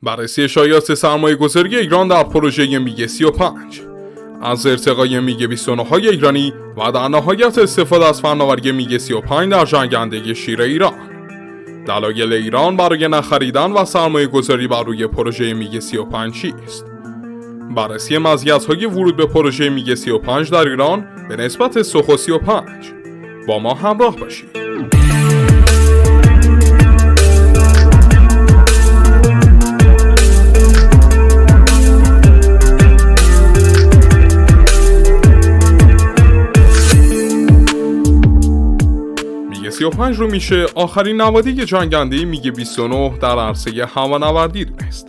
بررسی شایعات سرمایه‌گذاری ایران در پروژه میگ 35 از ارتقای میگ 29 های ایرانی و در نهایت استفاده از فناوری میگ 35 در جنگنده شیر ایران. دلایل ایران برای نخریدن و سرمایه‌گذاری بر روی پروژه میگ 35 چیست؟ بررسی مزیت‌های ورود به پروژه میگ 35 در ایران به نسبت سوخو 35. با ما همراه باشید. میگ 35 رو میشه آخرین نوادی جنگنده میگ 29 در عرصه هوانوردی دونست.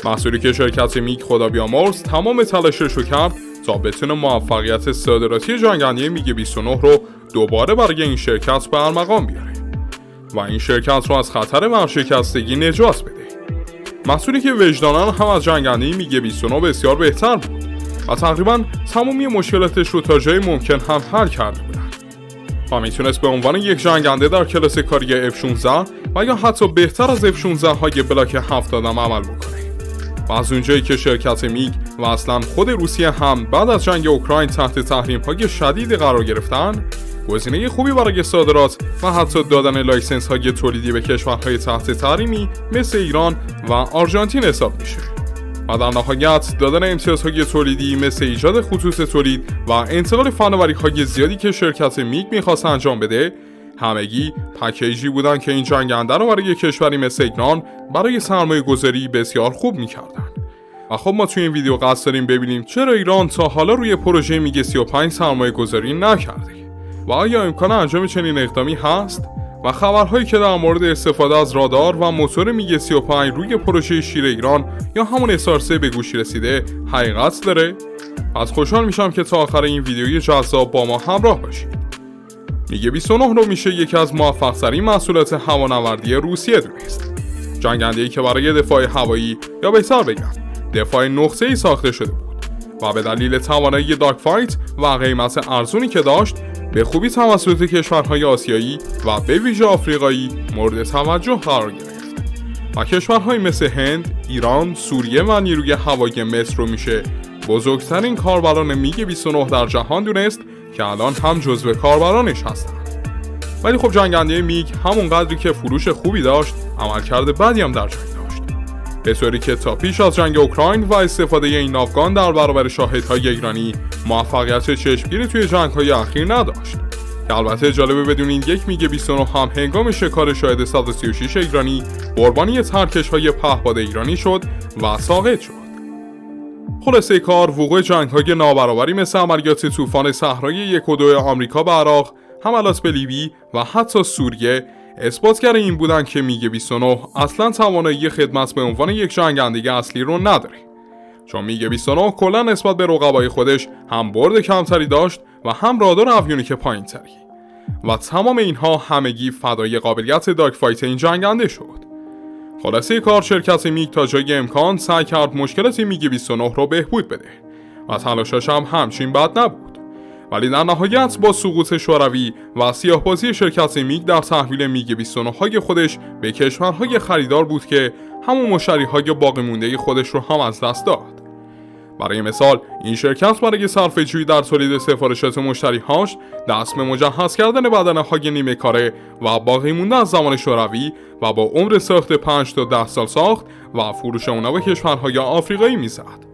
محصولی که شرکت میگ خدا بیامرز تمام تلاشش رو کرد تا بتونه موفقیت صادراتی جنگنده میگ 29 رو دوباره برای این شرکت به ارمغان بیاره و این شرکت رو از خطر ورشکستگی نجات بده. محصولی که وجداناً هم از جنگنده میگ 29 بسیار بهتر بود و تقریباً تمامی مشکلاتش رو تا جای ممکن هم حل کرده بودن و میتونست به عنوان یک جنگنده در کلاس کاری F-16 و یا حتی بهتر از F-16 های بلاک 70 عمل بکنه. و از اونجایی که شرکت میگ و اصلا خود روسیه هم بعد از جنگ اوکراین تحت تحریم‌های شدید قرار گرفتن، گزینه خوبی برای صادرات و حتی دادن لایسنس‌های تولیدی به کشورهای تحت تحریمی مثل ایران و آرژانتین حساب میشه. و در نهایت دادن امتیازهای تولیدی مثل ایجاد خطوط تولید و انتقال فناوری‌های زیادی که شرکت میگ می‌خواست انجام بده، همگی پکیجی بودن که این جنگنده رو برای کشوری مثل ایران برای سرمایه گذاری بسیار خوب میکردن. و خب ما توی این ویدیو قصد داریم ببینیم چرا ایران تا حالا روی پروژه میگ 35 سرمایه گذاری نکرده و آیا امکان انجام چنین اقدامی هست و خبرهایی که در مورد استفاده از رادار و موتور میگ 35 روی پروژه شیر ایران یا همون SR3 به گوش رسیده حقیقت داره؟ از خوشحال میشم که تا آخر این ویدیوی جذاب با ما همراه باشید. میگ 29 رو میشه یکی از موفق‌ترین محصولات هوانوردی روسیه دونست. جنگنده‌ای که برای دفاع هوایی یا بهتر بگم دفاع نقطه‌ای ساخته شده بود و به دلیل توانایی داگ فایت و قیمت ارزونی که داشت به خوبی توسط کشورهای آسیایی و به ویژه آفریقایی مورد توجه قرار گرفت. و کشورهای مثل هند، ایران، سوریه و نیروی هوایی مصر رو میشه بزرگترین کاربران میگ 29 در جهان دونست که الان هم جزو کاربرانش هستن. ولی خب جنگنده میگ همون قدری که فروش خوبی داشت، عملکرد بدی هم در جنگ داشت. به طوری که تا پیش از جنگ اوکراین و استفاده این ناوگان در برابر شاهدهای ایرانی موفقیت چشمگیری توی جنگ‌های اخیر نداشت. که البته جالبه بدونین یک میگ 29 هم هنگام شکار شاهد 136 ایرانی قربانی ترکش‌های پهپاد ایرانی شد و ساقط شد. خلاصه کار وقوع جنگ‌های نابرابری مثل عملیات طوفان صحرای 1 و 2 آمریکا به عراق، حملات به لیبی و حتی سوریه اثباتگر این بودن که میگ 29 اصلا توانایی خدمت به عنوان یک جنگنده اصلی رو نداره. چون میگ 29 کلا نسبت به رقبای خودش هم برد کمتری داشت و هم رادار اویونیک پایینتری. و تمام اینها همگی فدای قابلیت داگ فایت این جنگنده شد. خلاصه کار شرکت میگ تا جای امکان سعی کرد مشکلات میگ 29 رو بهبود بده و تلاشش هم همچین بد نبود. ولی در نهایت با سقوط شوروی و سیاه‌بازی شرکت میگ در تحویل میگ 29 های خودش به کشورهای خریدار بود که همون مشتری‌های باقی مونده خودش رو هم از دست داد. برای مثال این شرکت برای صرفه‌جویی در تولید سفارشات مشتری‌هاش دست به مجهز کردن بدنه‌های نیمه کاره و باقی مونده از زمان شوروی و با عمر ساخت 5 تا 10 سال ساخت و فروش اونها به کشورهای آفریقایی میزد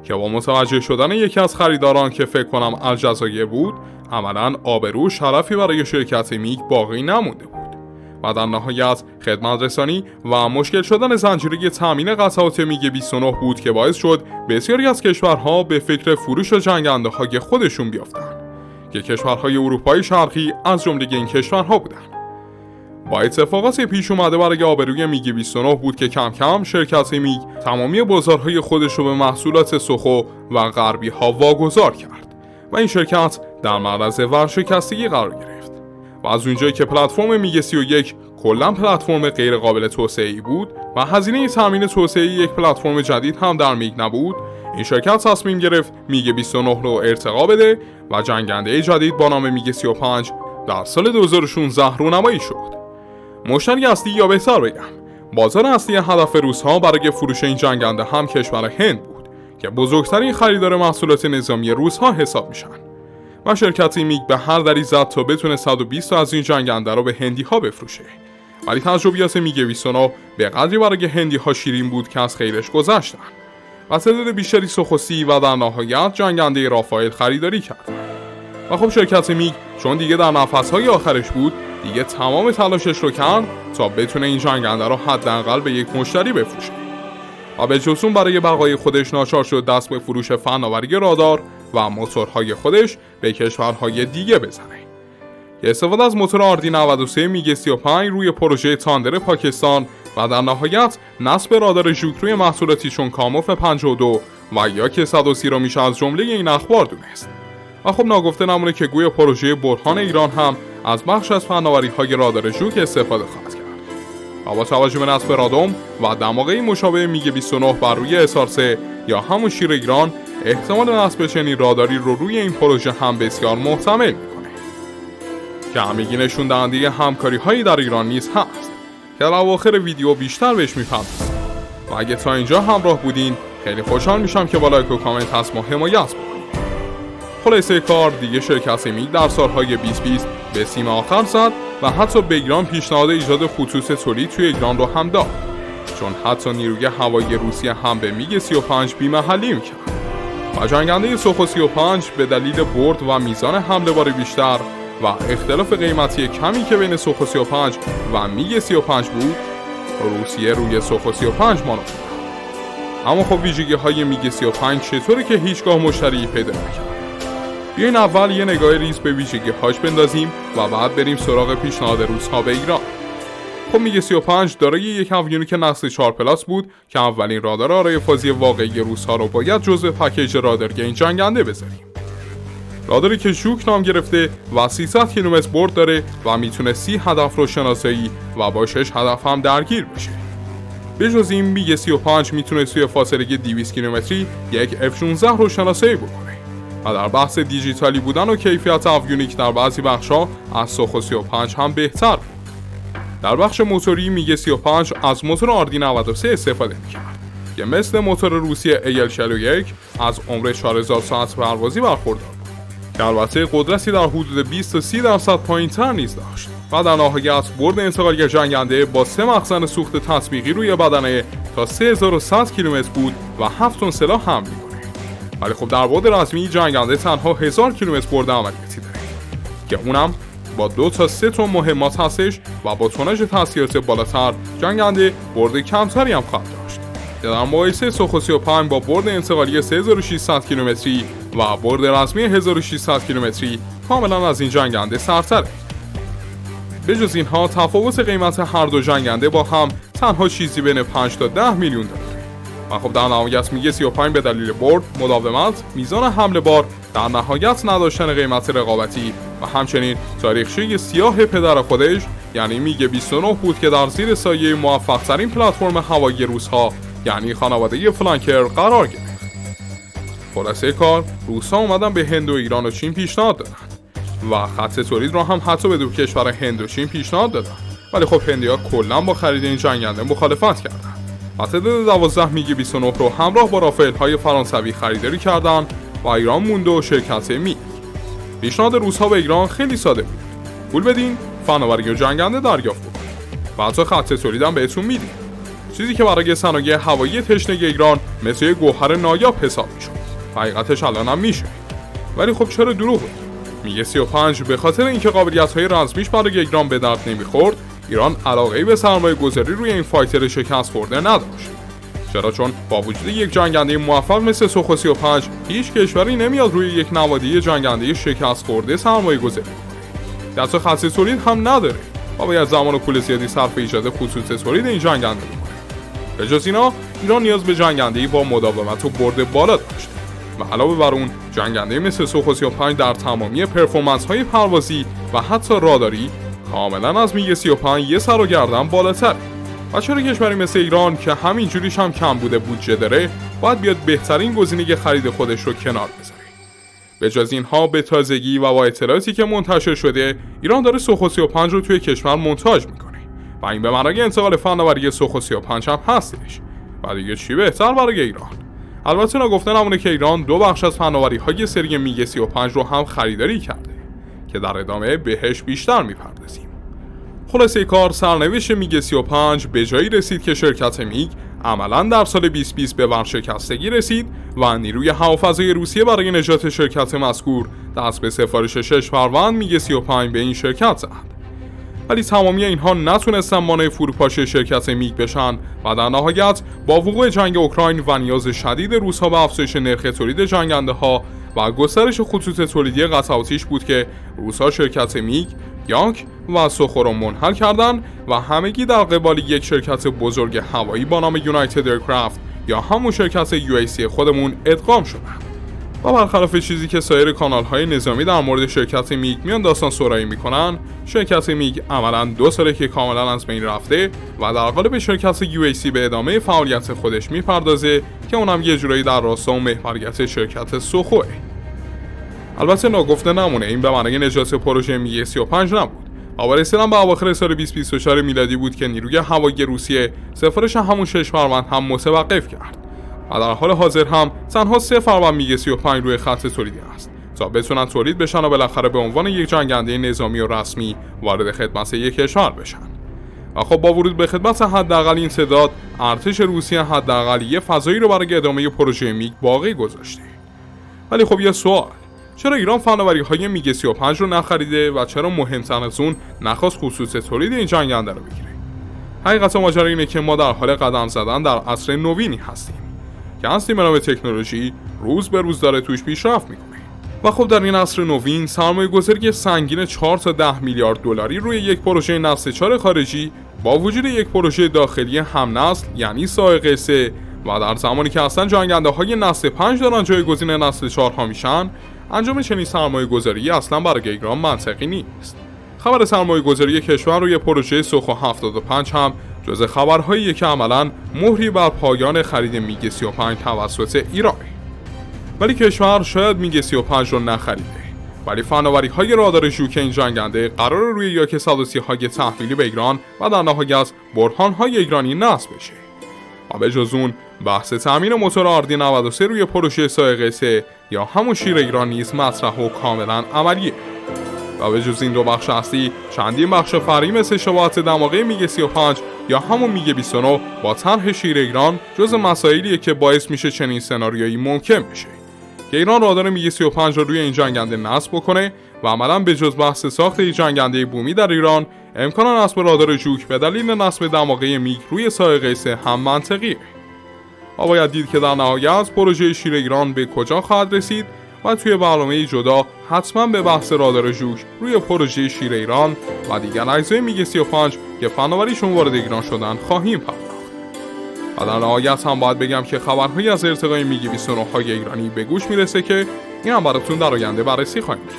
که با متوجه شدن یکی از خریداران که فکر کنم الجزایر بود، عملاً آبرو شرفی برای شرکت میگ باقی نمونده بود. و در نهایت خدمت رسانی و مشکل شدن زنجیره تامین قطعات میگ 29 بود که باعث شد بسیاری از کشورها به فکر فروش جنگنده های خودشون بیافتن که کشورهای اروپای شرقی از جمله این کشورها بودن. با اتفاقات پیش اومده برای آبروی میگ 29 بود که کم کم شرکت میگ تمامی بازارهای خودش رو به محصولات سوخو و غربی ها واگذار کرد و این شرکت در معرض ورشکستگی قرار گرفت. و از اونجایی که پلتفرم میگ 31 کلا پلتفرم غیر قابل توسعه‌ای بود و هزینه تامین توسعه یک پلتفرم جدید هم در میگ نبود، این شرکت تصمیم گرفت میگ 29 رو ارتقا بده و جنگنده جدید با نام میگ 35 در سال 2016 رونمایی شد. مشتری اصلی یا بهتر بگم بازار اصلی هدف روس‌ها برای فروش این جنگنده هم کشور هند بود که بزرگترین خریدار محصولات نظامی روس‌ها حساب میشن و شرکت میگ به هر دری زد تا بتونه 120 تا از این جنگنده رو به هندی‌ها بفروشه. ولی تجربیات میگ 29 به قدری برای هندی‌ها شیرین بود که از خیرش گذشتن و تعداد بیشتری سوخوسی و در نهایت جنگنده رافائل خریداری کرد. و خب شرکت میگ چون دیگه در نفس‌های آخرش بود، دیگه تمام تلاشش رو کرد تا بتونه این جنگنده رو حداقل به یک مشتری بفروشه. و به جز اون برای بقای خودش ناچار شد دست به فروش فناوری رادار و موتورهای خودش به کشورهای دیگه بزنه. استفاده از موتور آردی 93 میگ 35 روی پروژه تاندر پاکستان و در نهایت نصب رادار ژوک روی محصولاتی چون کاموف 52 و یا 130 رو میشه از جمله این اخبار دونست. و خب ناگفته نمونه که گویا پروژه برهان ایران هم از بخش از فناوری‌های رادار ژوک استفاده خواهد کرد. و با توجه به نصب رادوم و دماغه مشابه میگ 29 بر روی اسارسه یا همون شیر ایران، احتمال نصب چنین راداری رو روی این پروژه هم بسیار محتمل میکنه که همگی نشون دهنده همکاری‌هایی در ایران نیز هست که در اواخر ویدیو بیشتر بهش میپردازم. و اگه تا اینجا همراه بودین خیلی خوشحال میشم که با لایک و کامنت از ما حمایت بکنید. خلاصه کار دیگه شرکت میگ در سالهای 2020 به سیم آخر زد و حتی به ایران پیشنهاد ایجاد خطوط تولید توی ایران رو هم داد، چون حتی نیروی هوایی روسیه هم به میگ 35 بی‌محلی میکرد. و جنگنده سوخو 35 به دلیل برد و میزان حمله بار بیشتر و اختلاف قیمتی کمی که بین سوخو 35 و میگ 35 بود، روسیه روی سوخو 35 مانور کرد. اما خب ویژگی های میگ 35 چطوره که هیچگاه مشتری پیدا نکرد؟ بیاین اول یه نگاه ریز به ویژگی هاش بندازیم و بعد بریم سراغ پیشنهاد روس‌ها به ایران. خب میگ 35 دارای یک اویونیک نسل 4 پلاس بود که اولین رادار آرای فازی واقعی روس‌ها رو باید جزء پکیج رادارگی این جنگنده بذاریم. راداری که ژوک نام گرفته و 300 کیلومتر برد داره و میتونه 30 هدف رو شناسایی و با 6 هدف هم درگیر بشه. به جز این میگ 35 میتونه توی فاصله 200 کیلومتری یک F-16 رو شناسایی بکنه. و در بحث دیجیتالی بودن و کیفیت اویونیک در بعضی بخش‌ها از سوخو 35 هم بهتر بود. در بخش موتوری میگ 35 از موتور آردی 93 استفاده می‌کرد که مثل موتور روسی AL41 از عمر 4000 ساعت پروازی برخوردار بود که البته قدرتی در حدود 20 تا 30% پایین‌تر نیز داشت. و در نهایت برد انتقالی جنگنده با 3 مخزن سوخت تطبیقی روی بدنه تا 3100 کیلومتر بود و 7 تن سلاح حمل می‌کرد. ولی خب در بعد رسمی جنگنده تنها 1000 کیلومتر برد عملیاتی داره که اونم با 2 تا 3 تن مهمات هستش و با توناژ تسلیحات بالاتر جنگنده برد کمتری هم خواهد داشت که در مقایسه سوخو 35 با برد انتقالی 3600 کیلومتری و برد رسمی 1600 کیلومتری کاملا از این جنگنده سرتره. به جز اینها تفاوت قیمت هر دو جنگنده با هم تنها چیزی بین 5 تا 10 میلیون دلار. و خب در نهایت میگ 35 به دلیل برد، مداومت، میزان حمله بار، در نهایت نداشتن قیمت رقابتی و همچنین تاریخچه سیاه پدر خودش یعنی میگ 29 بود که در زیر سایه موفق ترین پلتفرم هوایی روس‌ها یعنی خانواده فلانکر قرار گرفت. خلاصه کار روس‌ها اومدن به هند و ایران و چین پیشنهاد دادن و خط تولید رو هم حتی به دو کشور هند و چین پیشنهاد دادن، ولی خب هندی‌ها کلاً با خرید این جنگنده مخالفت کردن. و تعداد 12 میگ 29 رو همراه با رافائل های فرانسوی خریداری کردن و ایران مونده و شرکت میگ. پیشنهاد روس‌ها به ایران خیلی ساده بود: پول بدین، فناوری و جنگنده دریافت بکنید و حتی خط تولید هم بهتون میدیم. چیزی که برای صنایع هوایی تشنه ایران مثل یک گوهر نایاب حساب میشد. حقیقتش الان هم میشه. ولی خب چرا دروغ بود؟ میگ 35 به خاطر اینکه قابلیت‌های رزمیش برای ایران به درد نمیخورد، ایران علاقه‌ای به سرمایه‌گذاری روی این فایتر شکست خورده نداشت. چرا؟ چون با وجود یک جنگنده موفق مثل سوخو 35 هیچ کشوری نمیاد روی یک نوادی جنگنده شکست خورده سرمایه‌گذاری کنه. حتی خط تولید هم نداره و باید زمان و پول زیادی صرف ایجاد خطوط تولید این جنگنده بکنه. به جز اینا ایران نیاز به جنگنده‌ای با مداومت و برد بالا داشت و علاوه بر اون جنگنده مثل سوخو 35 در تمامی پرفورمنس‌های پروازی و حتی راداری کاملا از میگ 35 یه سر و گردن بالاتر. و چرا کشوری مثل ایران که همین جوریش هم کم بوده بودجه داره باید بیاد بهترین گزینه خرید خودش رو کنار بذاره؟ به جز اینها به تازگی و با اطلاعاتی که منتشر شده ایران داره سوخو 35 رو توی کشور مونتاژ میکنه و این به معنای انتقال فناوری سوخو 35 هم هستش. و دیگه چی بهتر برای ایران؟ البته نگفته نمونه که ایران 2 بخش از فناوری‌های سری میگ 35 رو هم خریداری کرده که در ادامه بهش بیشتر میپردازیم. خلاصه کار، سرنوشت میگ 35 به جایی رسید که شرکت میگ عملاً در سال 2020 به ورشکستگی رسید و نیروی هوافضای روسیه برای نجات شرکت مذکور دست به سفارش 6 فروند میگ 35 به این شرکت زد. ولی تمامی اینها نتونستن مانع فروپاشی شرکت میگ بشن و در نهایت با وقوع جنگ اوکراین و نیاز شدید روس‌ها به افزایش نرخ تولید جنگنده‌ها و گسترش خطوط تولیدی قطعاتیش بود که روس‌ها شرکت میگ، یانک و سوخو رو منحل کردن و همگی در قبال یک شرکت بزرگ هوایی با نام یونایتد ایرکرافت یا همون شرکت UAC خودمون ادغام شدن. و برخلاف چیزی که سایر کانال‌های نظامی در مورد شرکت میگ میان داستان سرایی میکنن، شرکت میگ عملاً 2 ساله که کاملاً از بین رفته و در قالب شرکت UAC به ادامه فعالیت خودش میپردازه که اونم یه جورایی در راستا و محوریت شرکت سوخوه. البته ناگفته نمونه این به معنای نجات پروژه میگ 35 نبود. رسیدن به اواخر سال 2024 میلادی بود که نیروی هوایی روسیه سفارش همون 6 فروند هم متوقف کرد. و در حال حاضر هم تنها 3 فروند میگ 35 روی خط تولیدی است تا بتونن تولید بشن و بالاخره به عنوان یک جنگنده نظامی و رسمی وارد خدمت یک کشور بشن. و خب با ورود به خدمت حداقل این تعداد، ارتش روسیه حداقل یه فضایی رو برای ادامه پروژه میگ باقی گذاشته. ولی خب یه سوال، چرا ایران فناوری‌های میگ 35 رو نخریده و چرا مهمتر از اون نخواست خصوص تولید این جنگنده رو بگیره؟ حقیقت ماجرا اینه که ما در حال قدم زدن در عصر نوینی هستیم که هستیم به نام تکنولوژی روز به روز داره توش پیشرفت میکنه. و خب در این عصر نوین سرمایه‌گذاری سنگین 4 تا 10 میلیارد دلاری روی یک پروژه نسل 4 خارجی با وجود یک پروژه داخلی هم نسل یعنی سائقه 3 و در زمانی که اصلا جنگنده‌های نسل 5 دارن جایگزین نسل 4 ها میشن، انجام چنین سرمایه‌گذاری اصلا برای ایران منطقی نیست. خبر سرمایه‌گذاری کشور روی پروژه سوخو 75 هم جز خبرهایی که عملاً مهری بر پایان خرید میگ 35 توسط ایران. ولی کشور شاید میگ 35 رو نخریده، ولی فناوری‌های رادار ژوک این جنگنده قرار روی یاک 130 های تحویلی به ایران و در نهایت برهان‌های ایرانی نصب بشه. و به جز اون بحث تامین موتور آردی 93 روی پروژه سائقه 3 یا همون شیر ایران نیز مطرح و کاملاً عملیه. و به جز این 2 بخش اصلی، چندین بخش فرعی مثل شباهت دماغه میگ 35 یا همون میگ 29 با طرح شیر ایران جز مسائلیه که باعث میشه چنین سناریویی ممکن بشه که ایران رادار میگ 35 رو روی این جنگنده نصب بکنه و عملاً به جز بحث ساخت این جنگنده بومی در ایران، امکان نصب رادار ژوک به دلیل نصب دماغه میگ روی سائقه 3 هم منطقیه. و باید دید که در نهایت پروژه شیر ایران به کجا خواهد رسید و توی برنامه جدا حتما به بحث رادار ژوک روی پروژه شیر ایران و دیگر اجزای میگ 35 که فناوریشون وارد ایران شدن خواهیم پرداخت. و در نهایت هم باید بگم که خبرهایی از ارتقای میگ 29 های ایرانی به گوش میرسه که این هم براتون در آینده بررسی خواهیم کرد.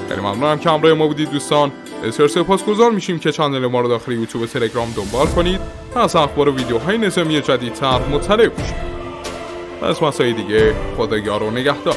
خیلی ممنونم که همراه ما بودید دوستان. بسیار سپاسگزار میشیم که چنل ما رو داخل یوتیوب و تلگرام دنبال کنید تا از اخبار و ویدیوهای نظامی جدیدتر مطلع بشید. از مسائل دیگه خدا یار و نگهدار.